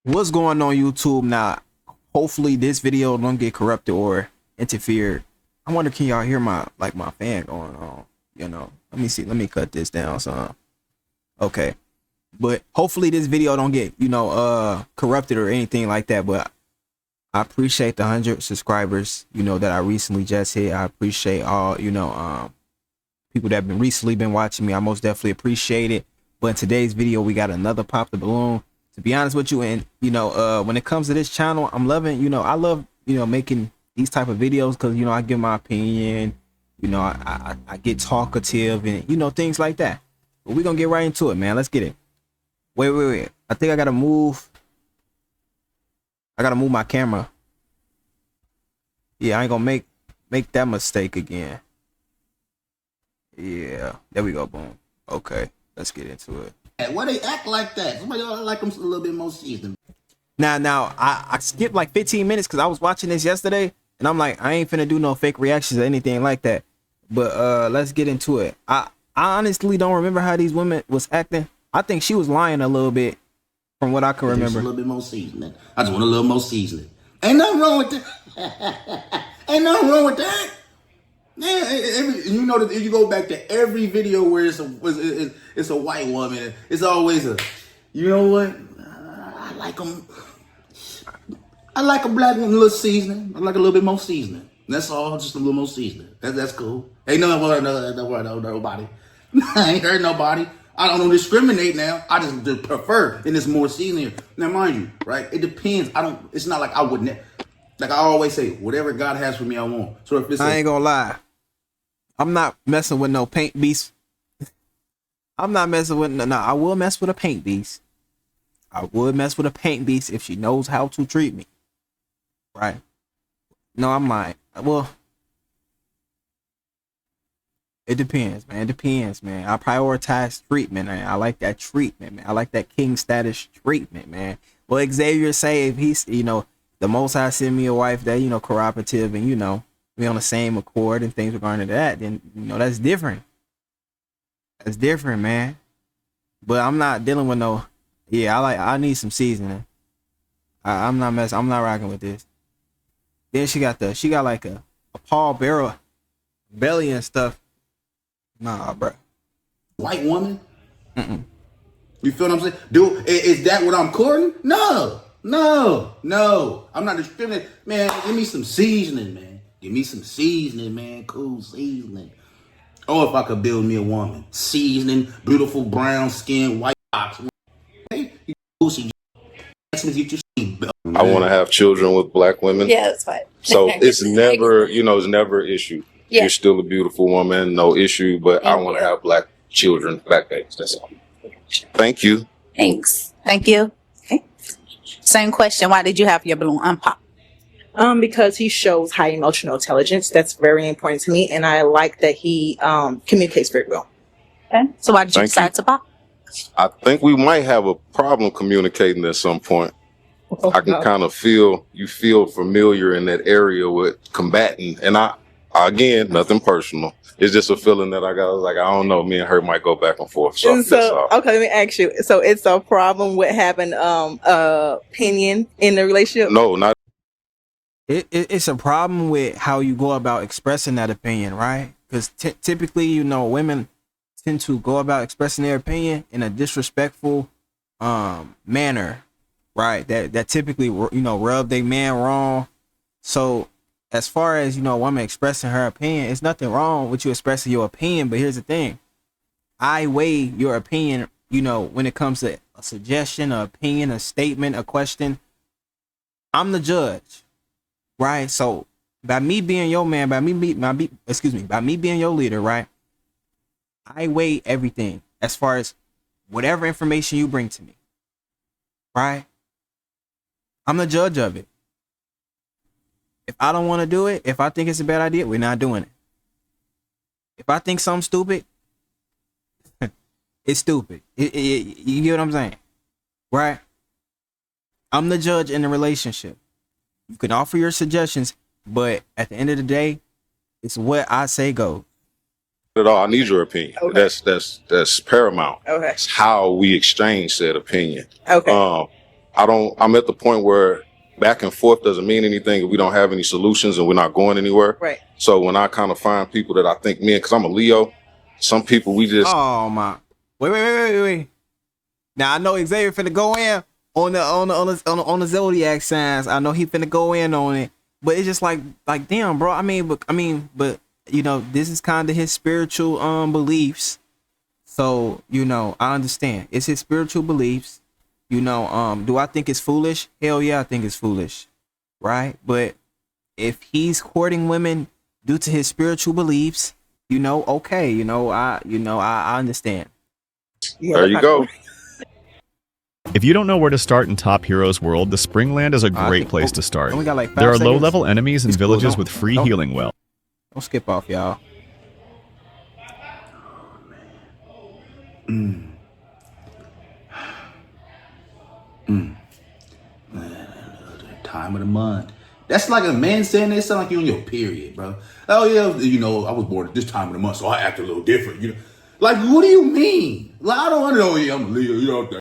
What's going on YouTube now? Hopefully this video don't get corrupted or interfered. I wonder, can y'all hear my fan going on? Let me see. Let me cut this down some. Okay, but hopefully this video don't get corrupted or anything like that. But I appreciate the 100 subscribers that I recently just hit. I appreciate all people that have recently been watching me. I most definitely appreciate it. But in today's video, we got another pop the balloon. To be honest with you, and when it comes to this channel, I'm loving, I love, making these type of videos because I give my opinion, I get talkative and things like that. But we're gonna get right into it, man. Let's get it. Wait. I think I gotta move my camera. Yeah, I ain't gonna make that mistake again. Yeah, there we go. Boom. Okay, let's get into it. Why they act like that? Somebody ought to like them a little bit more seasoned. Now, I skipped like 15 minutes because I was watching this yesterday, and I'm like, I ain't finna do no fake reactions or anything like that. But let's get into it. I honestly don't remember how these women was acting. I think she was lying a little bit from what I can remember. A little bit more seasoning. I just want a little more seasoning. Ain't nothing wrong with that. Ain't nothing wrong with that. Yeah, if you go back to every video where it's a white woman, it's always a, you know what? I like them. I like a black woman, a little seasoning. I like a little bit more seasoning. That's all, just a little more seasoning. That's cool. Ain't nothing about nobody. I ain't hurt nobody. I don't discriminate now. I just prefer, and it's more seasoning. Now, mind you, right? It depends. It's not like I wouldn't. Like I always say, whatever God has for me, I want. So if it's I ain't gonna lie, I'm not messing with no paint beast. I'm not messing with no. I will mess with a paint beast. I would mess with a paint beast if she knows how to treat me. Right? No, I'm lying. Well, it depends, man. It depends, man. I prioritize treatment, man. I like that treatment, man. I like that king status treatment, man. Well, Xavier say if he's, the Most High send me a wife that, cooperative and, we on the same accord and things regarding that, then, that's different. That's different, man. But I'm not dealing with no, I need some seasoning. I'm not rocking with this. Then she got like a Paul Bearer belly and stuff. Nah, bro. White woman? You feel what I'm saying? Is that what I'm courting? No. I'm not discriminating. Man, give me some seasoning, man. Give me some seasoning, man. Cool seasoning. Or if I could build me a woman. Seasoning, beautiful brown skin, white box. Hey, you I want to have children with black women. Yeah, that's fine. So it's never, it's never an issue. Yeah. You're still a beautiful woman, no issue, but I want to have black children, black babies. That's all. Thank you. Thanks. Thank you. Okay. Same question. Why did you have your balloon unpop? Because he shows high emotional intelligence. That's very important to me, and I like that he communicates very well. Okay. So why did you decide to pop? I think we might have a problem communicating at some point. I can kind of feel familiar in that area with combating, and again, nothing personal. It's just a feeling that I got. Like, I don't know, me and her might go back and forth. So okay, let me ask you. So it's a problem with having opinion in the relationship? No, not. It's a problem with how you go about expressing that opinion, right? Because typically, women tend to go about expressing their opinion in a disrespectful manner, right? That typically rub their man wrong. So as far as a woman expressing her opinion, it's nothing wrong with you expressing your opinion. But here's the thing: I weigh your opinion. When it comes to a suggestion, an opinion, a statement, a question. I'm the judge. Right, so by me being your man, by me being your leader, right? I weigh everything as far as whatever information you bring to me, right? I'm the judge of it. If I don't want to do it, if I think it's a bad idea, we're not doing it. If I think something's stupid, it's stupid. You get what I'm saying, right? I'm the judge in the relationship. You can offer your suggestions, but at the end of the day, it's what I say goes. At all, I need your opinion. Okay. That's paramount. Okay. It's how we exchange said opinion. Okay. I'm at the point where back and forth doesn't mean anything if we don't have any solutions and we're not going anywhere. Right. So when I kind of find people that I think, man, because I'm a Leo, some people we just. Oh my! Wait. Now I know Xavier finna go in on the zodiac signs. I know he finna go in on it, but it's just like damn, bro. I mean, but you know, this is kind of his spiritual beliefs. So you know, I understand. It's his spiritual beliefs. You know, do I think it's foolish? Hell yeah, I think it's foolish, right? But if he's courting women due to his spiritual beliefs, you know, okay, I understand. Yeah, There you go. If you don't know where to start in Top Heroes World, the Springland is a I great think- place to start. we got like 5 There are seconds. low-level enemies and It's cool, villages don't- with free don't- healing wells. Don't skip off, y'all. Time of the month. That's like a man saying that. Sound like you on your period, bro. Oh yeah, you know, I was born at this time of the month, so I act a little different. You know, like what do you mean? Like I don't know. Yeah, I'm a Leo. You know.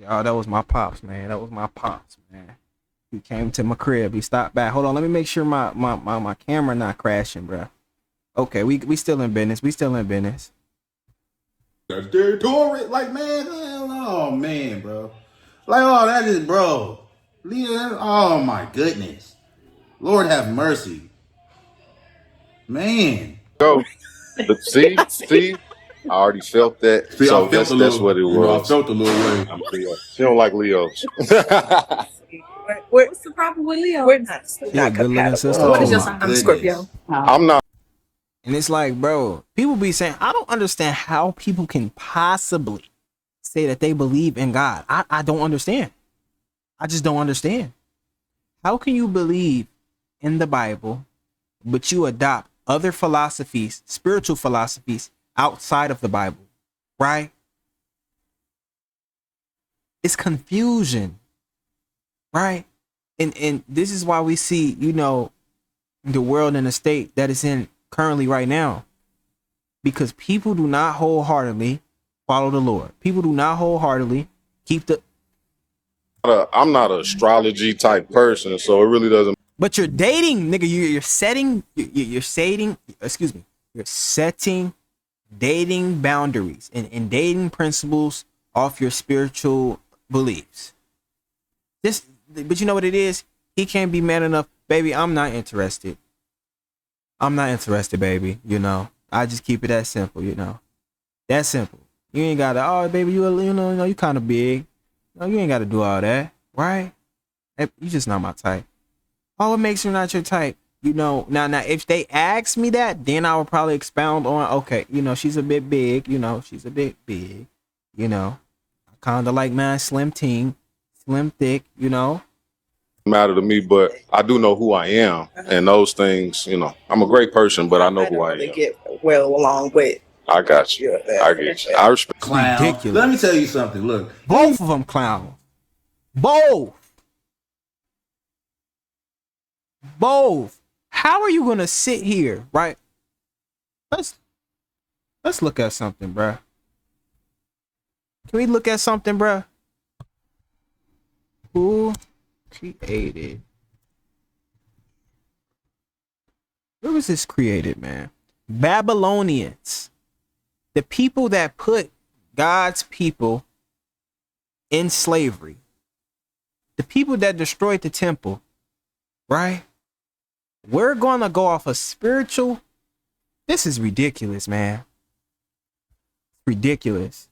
Y'all, that was my pops, man. That was my pops, man. He came to my crib. He stopped back. Hold on, let me make sure my camera not crashing, bro. Okay, we still in business. We still in business. That's territory. Like man, oh man, bro. Like oh that is bro. Leo. Oh my goodness. Lord have mercy, man. Go. But see, I already felt that. See, So I felt that's what it you know, I was. felt a little way. I'm Leo. She don't like Leos. What's the problem with Leo? We're not She a not good looking compatible. sister. What is too. your sign? I'm Scorpio. I'm not. And it's like, bro, people be saying, I don't understand how people can possibly say that they believe in God. I don't understand. I just don't understand. How can you believe in the Bible, but you adopt other philosophies, spiritual philosophies outside of the Bible, right? It's confusion, right? And this is why we see, you know, the world in the state that it's in currently right now, because people do not wholeheartedly follow the Lord. People do not wholeheartedly keep the. I'm not an astrology type person, so it really doesn't. But you're dating, nigga. You're setting. You're setting. Excuse me. You're setting dating boundaries and dating principles off your spiritual beliefs. This, but you know what it is. He can't be man enough, baby. I'm not interested. I'm not interested, baby. You know, I just keep it that simple. You know, that simple. You ain't gotta. Oh, baby, you know, you kind of big. No, you ain't gotta do all that, right? You just not my type. Oh, what makes you not your type? You know, now, if they ask me that, then I would probably expound on, okay, you know, she's a bit big, you know, she's a bit big, you know, kind of like man, slim thick, you know. Matter to me, but I do know who I am, and those things, you know, I'm a great person, but I know who I am. Get well along with. I got you. I get you. I respect. Clown. Ridiculous. Let me tell you something. Look, Both of them clowns. Both. How are you gonna sit here, right? Let's look at something, bruh. Can we look at something, bruh? Who created? Where was this created, man? Babylonians. The people that put God's people in slavery. The people that destroyed the temple, right? We're going to go off a spiritual. This is ridiculous, man. Ridiculous.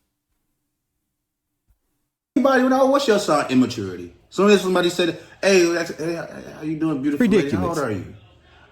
Anybody know what's your sign? Immaturity. Soon as somebody said, hey, how you doing, beautiful lady? How old are you?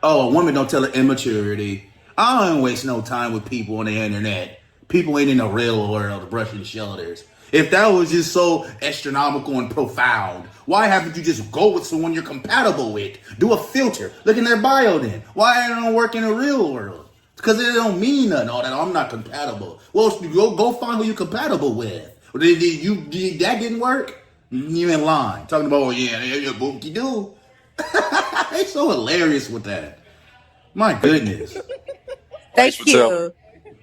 Oh, a woman don't tell her immaturity. I don't waste no time with people on the internet. People ain't in the real world brushing shoulders. If that was just so astronomical and profound, why haven't you just go with someone you're compatible with? Do a filter. Look in their bio then. Why don't it work in the real world? Because it don't mean nothing. All that I'm not compatible. Well, go find who you're compatible with. That didn't work? You in line. Talking about, oh yeah, you're bookie do. They so hilarious with that. My goodness. Thank you.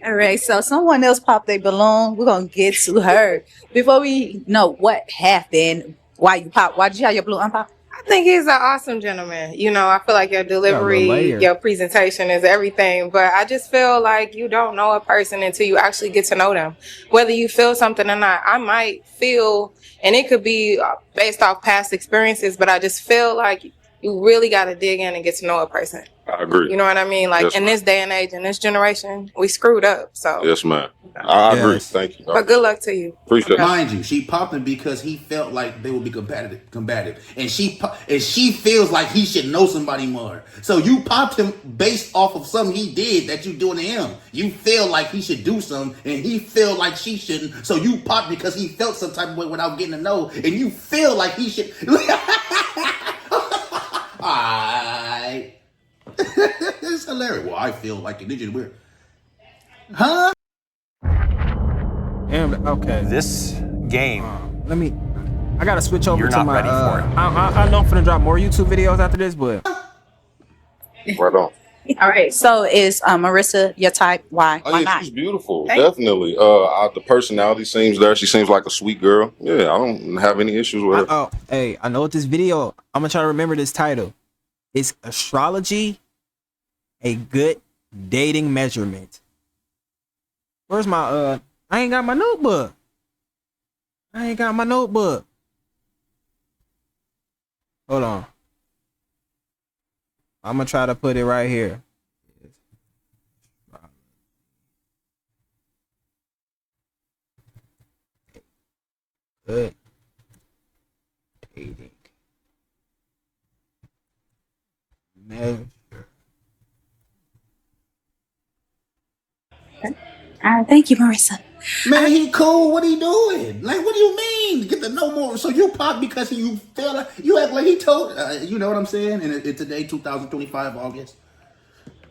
All right, so someone else popped a balloon. We're gonna get to her before we know what happened. Why you pop? Why did you have your balloon unpop? I think he's an awesome gentleman. You know, I feel like your delivery, your presentation is everything. But I just feel like you don't know a person until you actually get to know them. Whether you feel something or not, I might feel, and it could be based off past experiences, but I just feel like you really got to dig in and get to know a person. I agree. You know what I mean? Like, yes, in this day and age, in this generation, we screwed up. So yes, ma'am. I agree. Thank you. But good luck to you. Appreciate it. Mind you, she popped him because he felt like they would be combative. And she feels like he should know somebody more. So you popped him based off of something he did that you doing to him. You feel like he should do something and he feel like she shouldn't. So you popped because he felt some type of way without getting to know. And you feel like he should. Alright. It's hilarious. Well, I feel like it is weird. Huh? And okay. This game. I gotta switch over You're to not my. ready for it. I know I'm finna drop more YouTube videos after this, but. Right on. All right, so is Marissa your type? Why? Oh, Why yeah, not? she's beautiful. Definitely. The personality seems there. She seems like a sweet girl. Yeah, I don't have any issues with her. Hey, I know what this video. I'm gonna try to remember this title. Is astrology a good dating measurement? Where's my I ain't got my notebook. Hold on. I'm gonna try to put it right here. Good dating measure. Thank you, Marissa. Man, he cool. What he doing? Like, what do you mean? Get to know more. So you pop because you feel like you act like he told. You know what I'm saying? And today, 2025 August.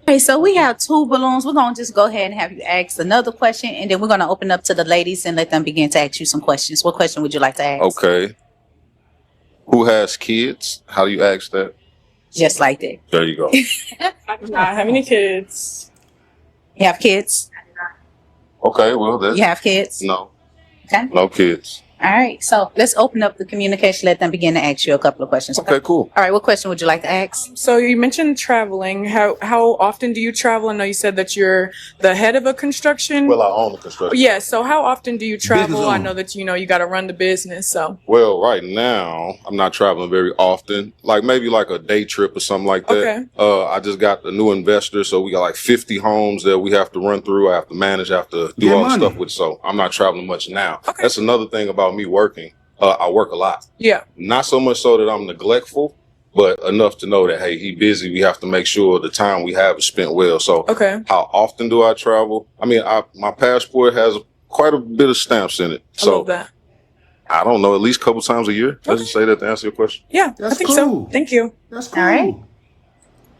Okay, so we have 2 balloons. We're gonna just go ahead and have you ask another question, and then we're gonna open up to the ladies and let them begin to ask you some questions. What question would you like to ask? Okay. Who has kids? How do you ask that? Just like that. There you go. I do not have any kids. You have kids? Okay, well, that's... You have kids? No. Okay. No kids. All right, so let's open up the communication. Let them begin to ask you a couple of questions. Okay, cool. All right, what question would you like to ask? So you mentioned traveling. How often do you travel? I know you said that you're the head of a construction. Well, I own the construction. Yeah, so how often do you travel? Business I owner. know that you got to run the business. So Well, right now, I'm not traveling very often. Like maybe like a day trip or something like that. Okay. I just got a new investor, so we got like 50 homes that we have to run through. I have to manage, I have to do Get all the money. stuff with. So I'm not traveling much now. Okay. That's another thing about me working. I work a lot. yeah. Not so much so that I'm neglectful, but enough to know that, hey, he busy. We have to make sure the time we have is spent well. So Okay. how often do I travel? I mean, my passport has quite a bit of stamps in it. I So love that. I don't know, at least a couple times a year. Let's just say that to answer your question. Yeah, That's I think cool. so. Thank you. That's cool. All right.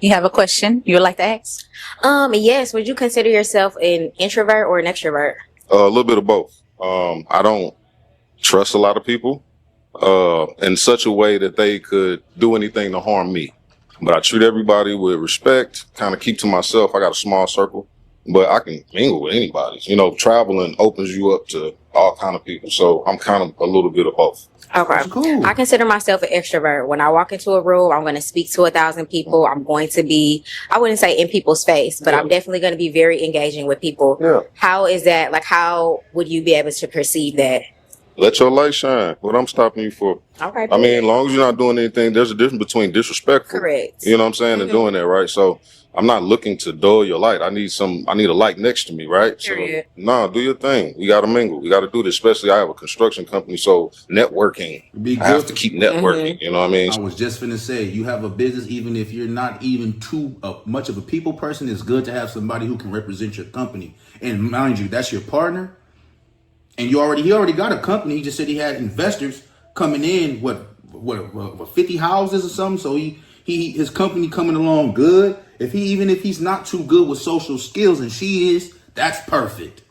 You have a question you would like to ask? Yes. Would you consider yourself an introvert or an extrovert? A little bit of both. I don't trust a lot of people in such a way that they could do anything to harm me. But I treat everybody with respect, kind of keep to myself. I got a small circle, but I can mingle with anybody. You know, traveling opens you up to all kind of people. So I'm kind of a little bit of both. Okay. That's cool. I consider myself an extrovert. When I walk into a room, I'm going to speak to 1,000 people. I'm going to be, I wouldn't say in people's face, but I'm definitely going to be very engaging with people. Yeah. How is that? Like, how would you be able to perceive that? Let your light shine. What I'm stopping you for. Okay. I mean, as long as you're not doing anything, there's a difference between disrespectful. Correct. You know what I'm saying? And doing that, right? So I'm not looking to dull your light. I need a light next to me, right? Period. So, nah, do your thing. We got to mingle. We got to do this. Especially, I have a construction company, so networking. Be I have good. to keep networking. You know what I mean? I was just finna say, you have a business, even if you're not even too much of a people person, it's good to have somebody who can represent your company. And mind you, that's your partner. And he already got a company. He just said he had investors coming in, what 50 houses or something. So his company coming along good. Even if he's not too good with social skills, and she is, that's perfect.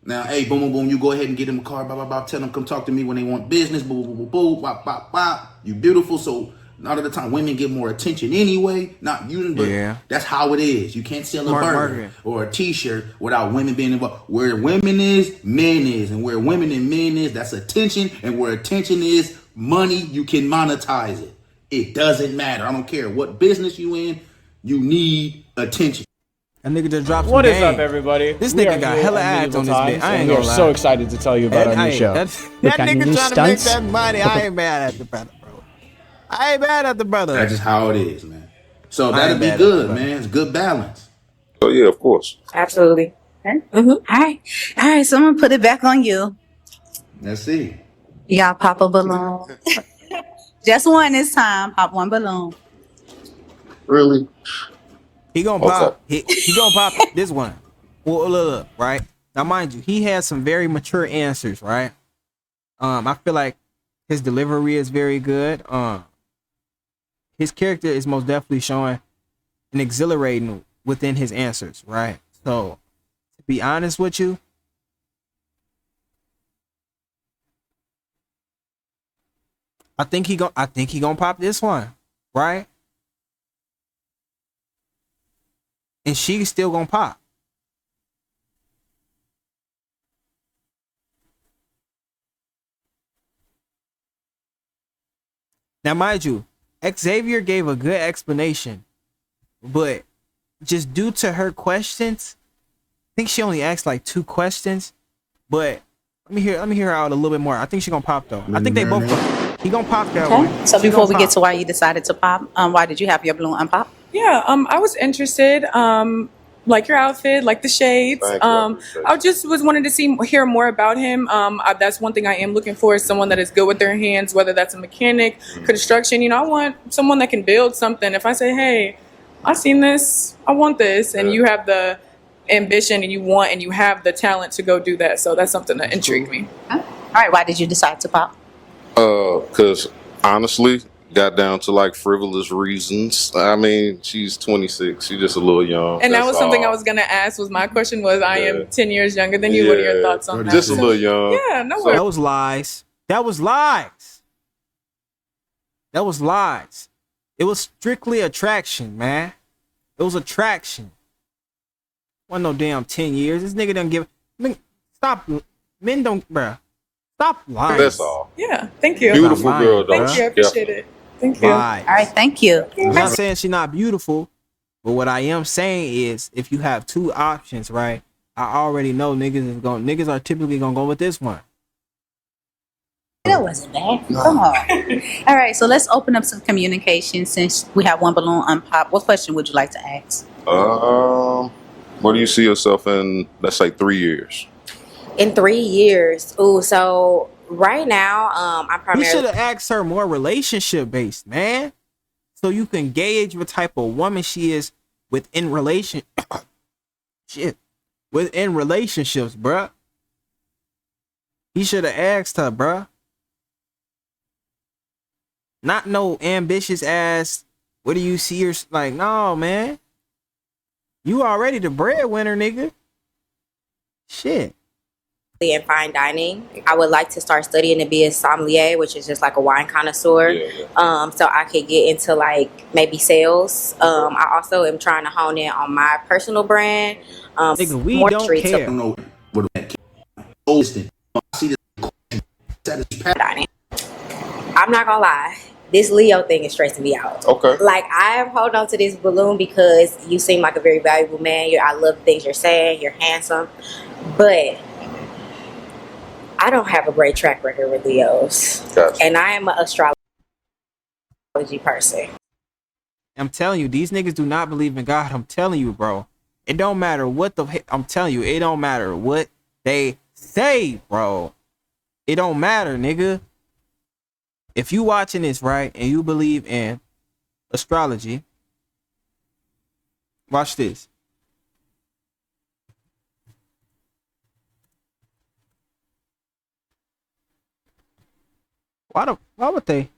Now, hey, boom, boom, boom, you go ahead and get him a car, blah, blah, blah, tell them come talk to me when they want business, boo, boo, boo, boo, bop, bop, bop. You beautiful. So a lot of the time, women get more attention anyway. Not using, but that's how it is. You can't sell a burger or a T-shirt without women being involved. Where women is, men is. And where women and men is, that's attention. And where attention is, money, you can monetize it. It doesn't matter. I don't care what business you in, you need attention. That nigga just dropped some What is game. up, everybody? This nigga got hella ads on this bit. I ain't we gonna are lie. so excited to tell you about our new show. That nigga trying to make that money. I ain't mad at the brother, bro. I ain't mad at the brother. That's just how it is, man. So that'll be good, man. It's good balance. Oh yeah, of course. Absolutely. Okay. All right. So I'm gonna put it back on you. Let's see. Y'all pop a balloon. Just one this time. Pop one balloon. Really? He gonna pop. He gonna pop this one. Well, look, right now, mind you, he has some very mature answers, right? I feel like his delivery is very good. His character is most definitely showing an exhilarating within his answers, right? So, to be honest with you, I think he gonna pop this one, right? And she's still gonna pop. Now, mind you, Xavier gave a good explanation, but just due to her questions, I think she only asked like 2 questions. But let me hear her out a little bit more. I think she's gonna pop though. I think they both. He gonna pop that one. So before we get to why you decided to pop, why did you have your balloon unpop? Yeah, I was interested. Like your outfit, like the shades. I just was wanting to hear more about him. That's one thing I am looking for, is someone that is good with their hands, whether that's a mechanic, construction. You know, I want someone that can build something. If I say, hey, I've seen this, I want this, and you have the ambition and you have the talent to go do that. So that's something that intrigued me. All right, why did you decide to pop? Because honestly, got down to like frivolous reasons. I mean, she's 26. She's just a little young. And that was something I was going to ask. Was my question was, I am 10 years younger than you. What are your thoughts on that? Just a little young. Yeah, no worries. That was lies. That was lies. That was lies. It was strictly attraction, man. It was attraction. Wasn't no damn 10 years. This nigga done give. Stop. Men don't, bruh. Stop lying. That's all. Yeah, thank you. Beautiful girl, though. Thank you, I appreciate it. Thank you. Lies. All right, thank you. I'm not saying she's not beautiful, but what I am saying is, if you have 2 options, right? I already know niggas are typically gonna go with this one. That wasn't bad. Come on. All right, so let's open up some communication since we have one balloon unpop. What question would you like to ask? Where do you see yourself in, let's say, 3 years? In 3 years. Ooh, so right now, I'm You primarily. should have asked her more relationship based, man, so you can gauge what type of woman she is within within relationships, bruh. He should have asked her, bruh. Not no ambitious ass. What do you see your like? No, man. You already the breadwinner, nigga. Shit. In fine dining, I would like to start studying to be a sommelier, which is just like a wine connoisseur. So I could get into like maybe sales. I also am trying to hone in on my personal brand. Nigga, we don't care. I don't know what that oldest that is pattern. I'm not gonna lie. This Leo thing is stressing me out. Okay. Like, I am holding on to this balloon because you seem like a very valuable man. I love the things you're saying. You're handsome. But I don't have a great track record with Leos. Gotcha. And I am an astrology person. I'm telling you, these niggas do not believe in God. I'm telling you, bro. It don't matter what I'm telling you, it don't matter what they say, bro. It don't matter, nigga. If you watching this, right, and you believe in astrology, watch this. Why would they?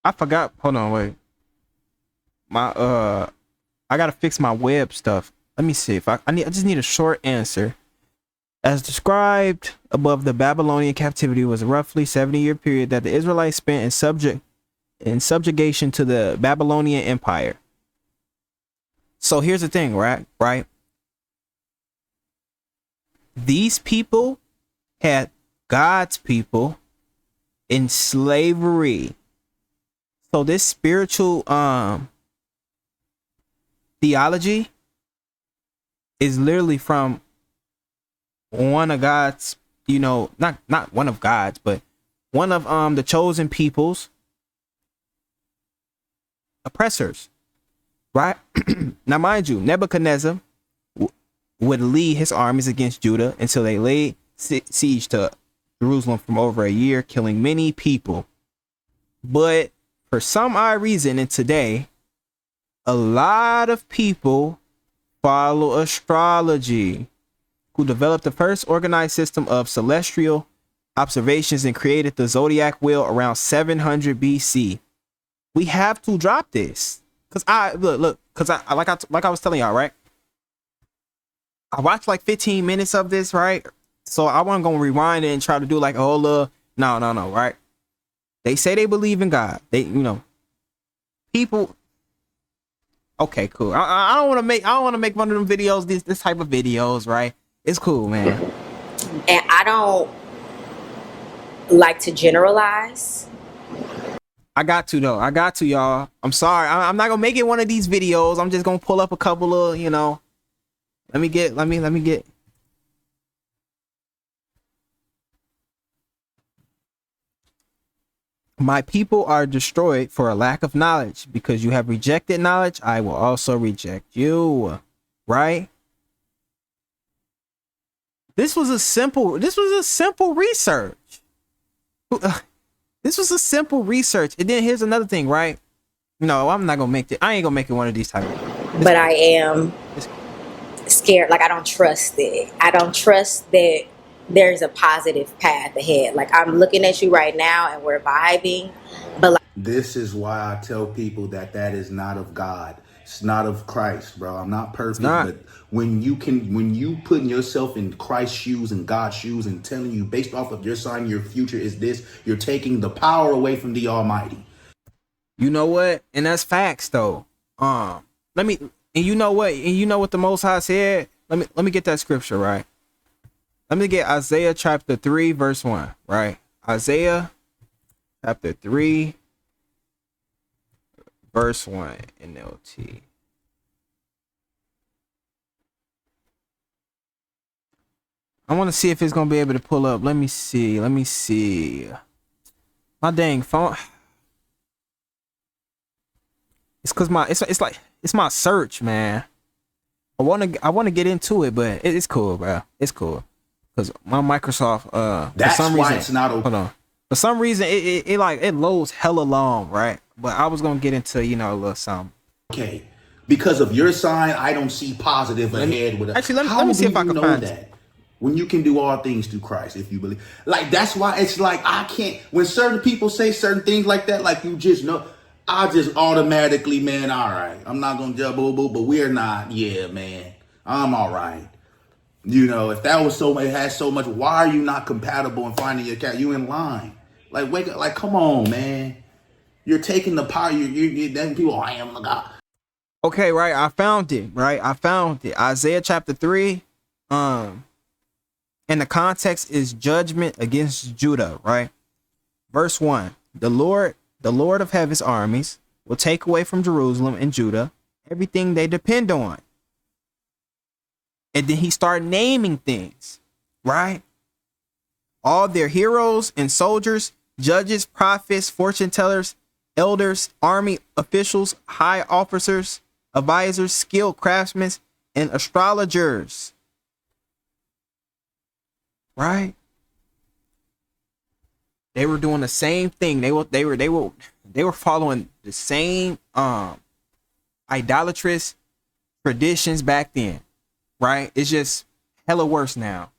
I forgot. Hold on, wait. I gotta fix my web stuff. Let me see if I just need a short answer. As described above, the Babylonian captivity was a roughly 70-year period that the Israelites spent in subjugation to the Babylonian Empire. So here's the thing, right? These people had God's people in slavery. So this spiritual theology is literally from one of God's, not one of God's, but one of the chosen people's oppressors, right? Now, mind you, Nebuchadnezzar would lead his armies against Judah until they laid siege to Jerusalem for over a year, killing many people. But for some odd reason, and today, a lot of people follow astrology, who developed the first organized system of celestial observations and created the zodiac wheel around 700 BC. We have to drop this because I was telling y'all, right? I watched like 15 minutes of this, right? So I wasn't gonna rewind it and try to do like a whole no, right? They say they believe in God. People. Okay, cool. I don't want to make one of them videos. This type of videos, right? It's cool, man. And I don't like to generalize. I got to though. I got to, y'all. I'm sorry. I'm not gonna make it one of these videos. I'm just gonna pull up a couple of, Let me get. My people are destroyed for a lack of knowledge. Because you have rejected knowledge, I will also reject you. Right? This was a simple research. This was a simple research. And then here's another thing, right? No, I'm not gonna make it. I ain't gonna make it one of these type of. But I am scared. Like, I don't trust it. I don't trust that there's a positive path ahead. Like, I'm looking at you right now and we're vibing, but like, this is why I tell people that is not of God. It's not of Christ, bro. I'm not perfect, but when you putting yourself in Christ's shoes and God's shoes and telling you based off of your sign, your future is this, you're taking the power away from the Almighty. You know what? And that's facts, though. And you know what? And you know what the Most High said? Let me get that scripture, right? Let me get Isaiah chapter 3, verse 1, right? Isaiah chapter 3, verse 1, NLT. I want to see if it's going to be able to pull up. Let me see. My dang phone. It's because it's my search, man. I want to get into it, but it's cool, bro. It's cool. Because my Microsoft, that's for some why reason, it's not open. Hold on. For some reason, it loads hella long, right? But I was gonna get into a little something. Okay, because of your sign, I don't see positive ahead with it. Actually, let me see if I can find that. When you can do all things through Christ, if you believe, like that's why it's like I can't. When certain people say certain things like that, like you just know, I just automatically, man, all right. I'm not gonna judge boo boo, but we're not. Yeah, man, I'm all right. You know, if that was so, it has so much. Why are you not compatible and finding your cat? You in line? Like wake up! Like come on, man. You're taking the power. You then people. I am the God. Okay, right. I found it. Right, I found it. Isaiah chapter 3. And the context is judgment against Judah. Right, verse 1. The Lord of heaven's armies will take away from Jerusalem and Judah everything they depend on. And then he started naming things, right? All their heroes and soldiers, judges, prophets, fortune tellers, elders, army officials, high officers, advisors, skilled craftsmen, and astrologers. Right? They were doing the same thing. They were following the same idolatrous traditions back then. Right? It's just hella worse now.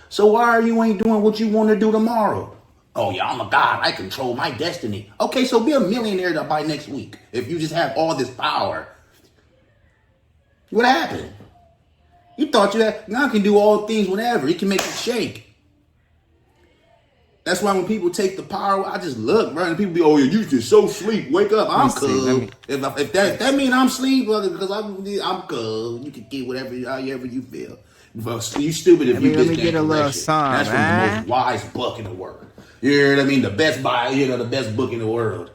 So why are you ain't doing what you want to do tomorrow? Oh yeah, I'm a god. I control my destiny. Okay, so be a millionaire by next week. If you just have all this power. What happened? You thought you had, God can do all things whenever. He can make it shake. That's why when people take the power, I just look, bro, and people be, oh, yeah, you just so sleep. Wake up. I'm cool. If that mean I'm sleep, because I'm cool. You can get however you feel. You stupid if you just get a little song. That's from the most wise book in the world. You know what I mean? The best the best book in the world.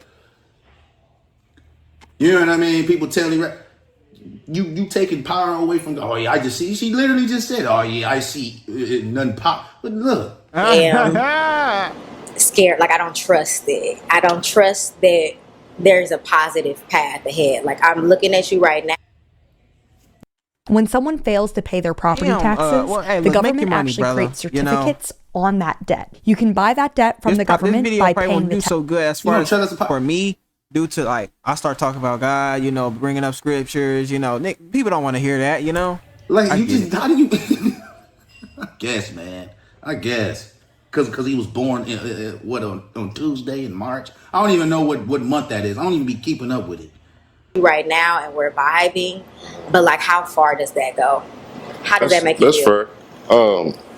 You know what I mean? People telling you taking power away from. Oh yeah, I just see. She literally just said, "Oh yeah, I see none pop." But look. Scared, like I don't trust it. I don't trust that there's a positive path ahead. Like I'm looking at you right now. When someone fails to pay their property taxes, the government actually creates certificates on that debt. You can buy that debt from the government by paying the tax. So good as far as for me, due to like I start talking about God, bringing up scriptures, people don't want to hear that, Like how do you? I guess, man. I guess because he was born on Tuesday in March. I don't even know what month that is. I don't even be keeping up with it. Right now, and we're vibing, but like, how far does that go? How does that make you feel? That's fair.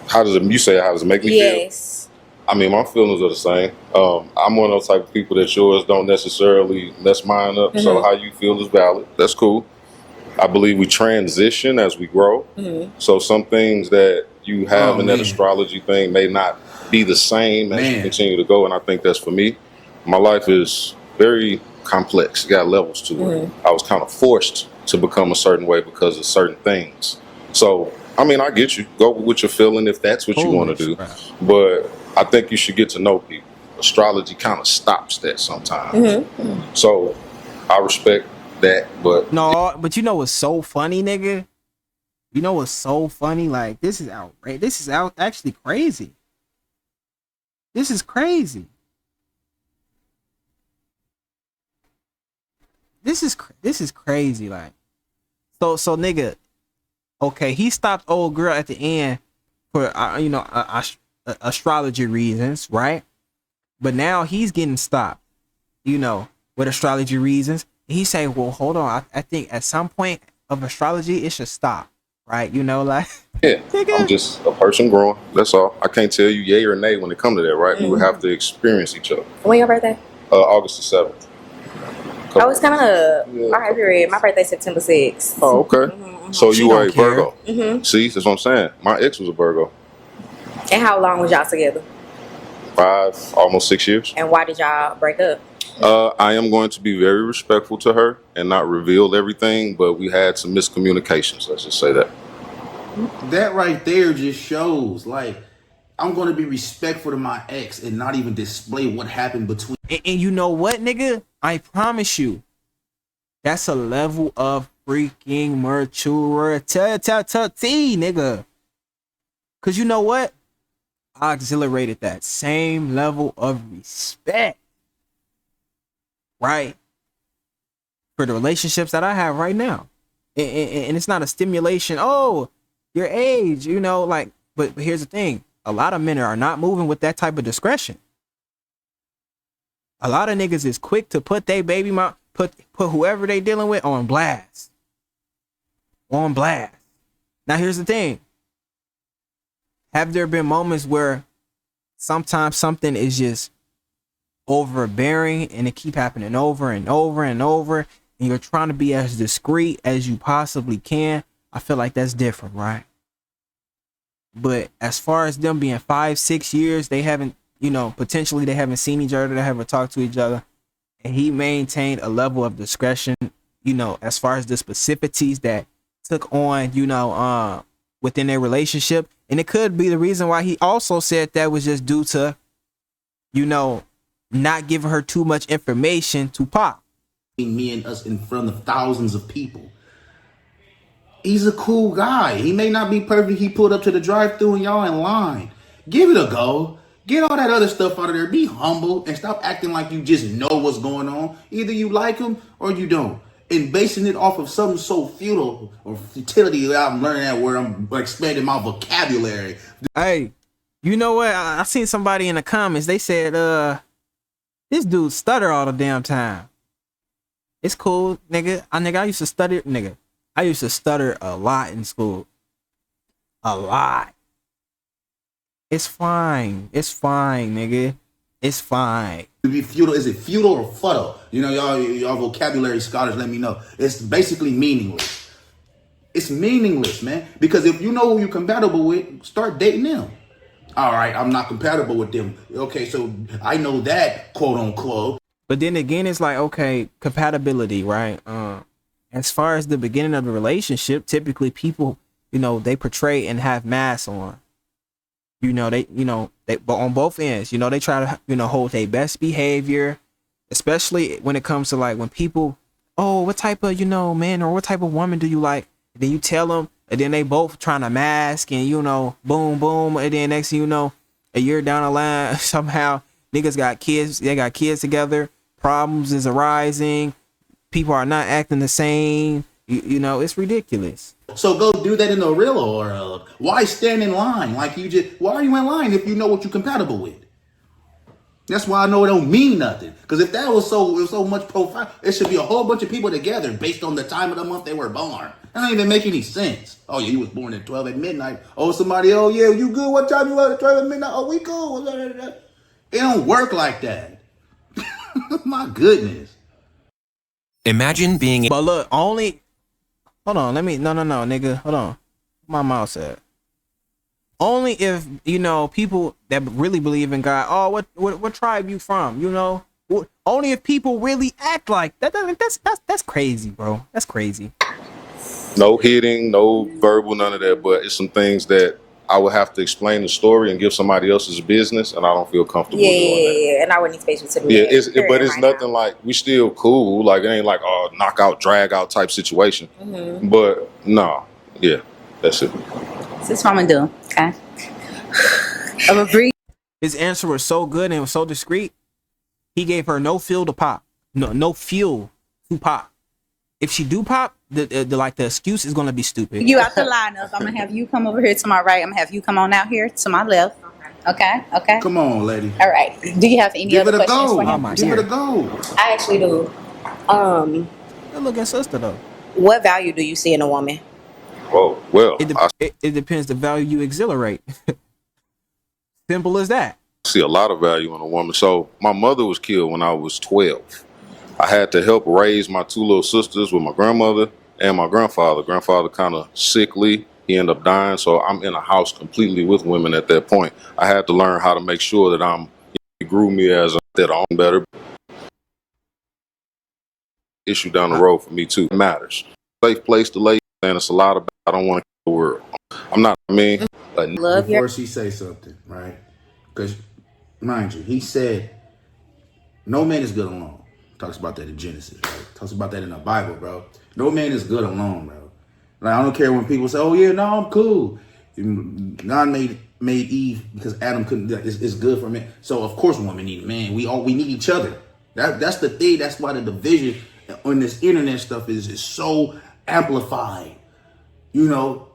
How does it make me feel? Yes. I mean, my feelings are the same. I'm one of those type of people that yours don't necessarily mess mine up. Mm-hmm. So how you feel is valid. That's cool. I believe we transition as we grow. Mm-hmm. So some things that you have in that astrology thing may not be the same as you continue to go. And I think that's for me. My life is very complex. It got levels to it. Mm-hmm. I was kind of forced to become a certain way because of certain things. So, I mean, I get you. Go with what you're feeling if that's what you want to do. But I think you should get to know people. Astrology kind of stops that sometimes. Mm-hmm. So, I respect that, but but what's so funny, nigga? You know what's so funny? Like, this is outrageous. This is actually crazy. This is crazy. This is crazy. Like, so nigga. Okay, he stopped old girl at the end for astrology reasons, right? But now he's getting stopped, with astrology reasons. And he say, well, hold on. I think at some point of astrology, it should stop, right? Like. Yeah, I'm just a person growing. That's all. I can't tell you yay or nay when it comes to that, right? Mm-hmm. We would have to experience each other. When your birthday? August the 7th. I was kind of our period. My birthday's September 6th. Oh, okay. Mm-hmm. So you are a Virgo. Mm-hmm. See, that's what I'm saying. My ex was a Virgo. And how long was y'all together? 5, almost 6 years. And why did y'all break up? I am going to be very respectful to her and not reveal everything, but we had some miscommunications. Let's just say that. That right there just shows, like, I'm going to be respectful to my ex and not even display what happened between. And you know what, nigga? I promise you, that's a level of freaking maturity, nigga. Because you know what? I exhilarated that same level of respect, right? For the relationships that I have right now. And it's not a stimulation. Oh, your age, but here's the thing. A lot of men are not moving with that type of discretion. A lot of niggas is quick to put their baby mom, put whoever they dealing with on blast. On blast. Now here's the thing. Have there been moments where sometimes something is just overbearing and it keep happening over and over and over, and you're trying to be as discreet as you possibly can? I feel like that's different, right? But as far as them being 5-6 years, they haven't, potentially they haven't seen each other, they haven't talked to each other, and he maintained a level of discretion, as far as the specificities that took on, within their relationship. And it could be the reason why he also said that was just due to, not giving her too much information to Pop. Me and us in front of thousands of people. He's a cool guy. He may not be perfect. He pulled up to the drive-thru and y'all in line. Give it a go. Get all that other stuff out of there. Be humble and stop acting like you just know what's going on. Either you like him or you don't. And basing it off of something so futile or futility that I'm learning that word, I'm expanding my vocabulary. Hey, you know what? I seen somebody in the comments. They said, this dude stutter all the damn time. It's cool, nigga. I used to stutter, nigga. I used to stutter a lot in school. A lot. It's fine. It's fine, nigga. It's fine. To be futile, is it futile or fuddle? Y'all vocabulary scholars, let me know. It's basically meaningless. It's meaningless, man. Because if you know who you're compatible with, start dating them. All right, I'm not compatible with them. Okay, so I know that, quote unquote. But then again, it's like, okay, compatibility, right? As far as the beginning of the relationship, typically people, they portray and have masks on. But on both ends, they try to, hold their best behavior, especially when it comes to like when people, oh, what type of, man or what type of woman do you like? And then you tell them, and then they both trying to mask and, boom, boom. And then next thing you know, a year down the line, somehow niggas got kids. They got kids together. Problems is arising. People are not acting the same. It's ridiculous. So go do that in the real world. Why stand in line? Why are you in line if you know what you're compatible with? That's why I know it don't mean nothing. Because if that was so much profile, it should be a whole bunch of people together based on the time of the month they were born. That don't even make any sense. Oh yeah, you was born at 12 at midnight. Oh, somebody, oh yeah, you good? What time you was at 12 at midnight? Oh, we cool. It don't work like that. My goodness. Imagine being. But look, only. Hold on, no, nigga. Hold on. My mouth said. Only if, people that really believe in God, oh, what tribe you from? Only if people really act like that. That's crazy, bro. That's crazy. No hitting, no verbal, none of that. But it's some things that I would have to explain the story and give somebody else's business, and I don't feel comfortable doing that. Yeah, and I wouldn't expect you to do that. But it's nothing like, we still cool. Like, it ain't like a knockout, drag out type situation. Mm-hmm. But no, yeah, that's it. This is what I'm gonna do. Okay. I'm agree. His answer was so good and was so discreet. He gave her no fuel to pop. No fuel to pop. If she do pop, the excuse is gonna be stupid. You out the lineup. I'm gonna have you come over here to my right. I'm gonna have you come on out here to my left. Okay. Come on, lady. All right. Do you have any other questions for him? Give it a go. I actually do. Look at sister though. What value do you see in a woman? Oh, well, it depends the value you exhilarate. Simple as that. I see a lot of value in a woman. So my mother was killed when I was 12. I had to help raise my two little sisters with my grandmother and my grandfather. Grandfather kind of sickly. He ended up dying. So I'm in a house completely with women at that point. I had to learn how to make sure that it grew me as that I'm better. Issue down the road for me too. It matters. Safe place to lay, and it's a lot about. I don't want to kill the world. I'm not mean. Before she say something, right? Because mind you, he said, no man is good alone. Talks about that in Genesis, right? Talks about that in the Bible, bro. No man is good alone, bro. Like, I don't care when people say, oh yeah, no, I'm cool. God made Eve because Adam couldn't. It's good for men. So of course, women need a man. We need each other. That's the thing. That's why the division on this internet stuff is so amplified.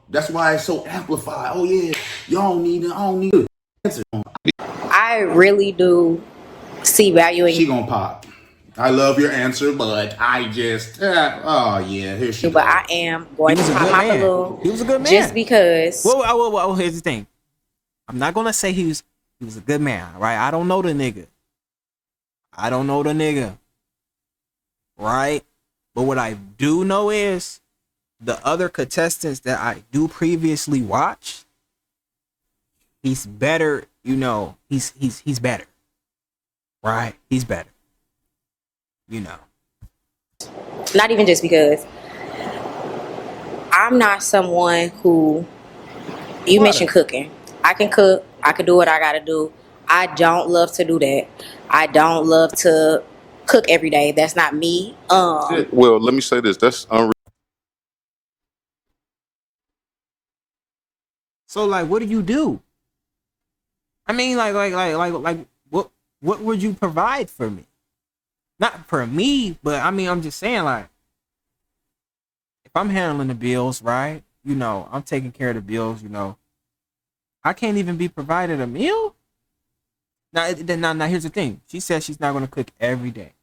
That's why it's so amplified. Oh yeah, y'all need it. I don't need it. I really do see value in She gonna pop. I love your answer, but I just, oh yeah, here she goes. But I am going to pop my balloon. He was a good man. Just because. Well, here's the thing. I'm not gonna say he was a good man, right? I don't know the nigga. Right? But what I do know is the other contestants that I do previously watch, he's better, you know, he's better. Right? He's better. You know. Not even just because I'm not someone who, you mentioned cooking. I can cook. I can do what I gotta do. I don't love to do that. I don't love to cook every day. That's not me. Well, let me say this. That's unreal. So like, what do you do? I mean, like, what would you provide for me? Not for me, but I mean, I'm just saying, like, if I'm handling the bills, right? You know, I'm taking care of the bills. You know, I can't even be provided a meal. Now, here's the thing. She says she's not gonna cook every day.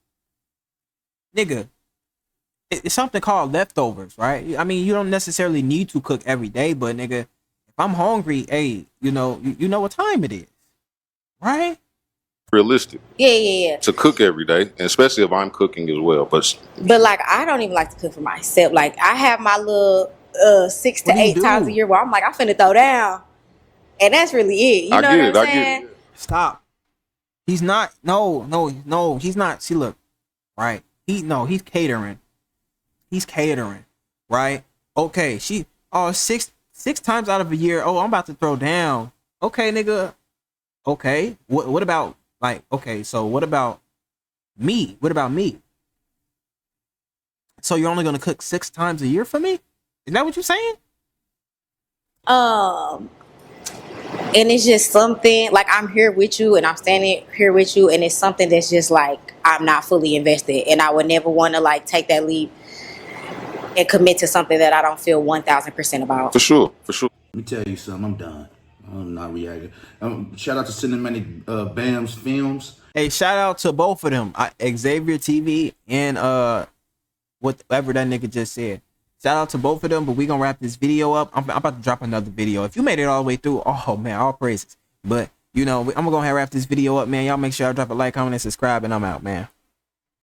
Nigga, it's something called leftovers, right? I mean, you don't necessarily need to cook every day, but nigga, if I'm hungry, hey, you know what time it is, right? Realistic. Yeah. To cook every day, and especially if I'm cooking as well. But like, I don't even like to cook for myself. Like, I have my little 6 to 8 times a year where I'm like, I'm finna throw down, and that's really it. You know what I'm saying? Stop. He's not. No. He's not. See, look, right? He's catering. He's catering, right? Okay. Six times out of a year. Oh, I'm about to throw down. Okay, nigga. Okay. What about? Like, okay, so what about me? What about me? So you're only gonna cook 6 times a year for me? Is that what you're saying? And it's just something, like, I'm here with you and I'm standing here with you, and it's something that's just like, I'm not fully invested, and I would never want to like take that leap and commit to something that I don't feel 1,000% about. For sure. Let me tell you something. I'm done. I'm not reacting. Shout out to Cinematic Bams Films. Hey, shout out to both of them, Xavier TV and whatever that nigga just said. Shout out to both of them. But we gonna wrap this video up. I'm about to drop another video. If you made it all the way through, oh man, all praises. But you know, I'm gonna go ahead and wrap this video up, man. Y'all make sure y'all drop a like, comment, and subscribe, and I'm out, man.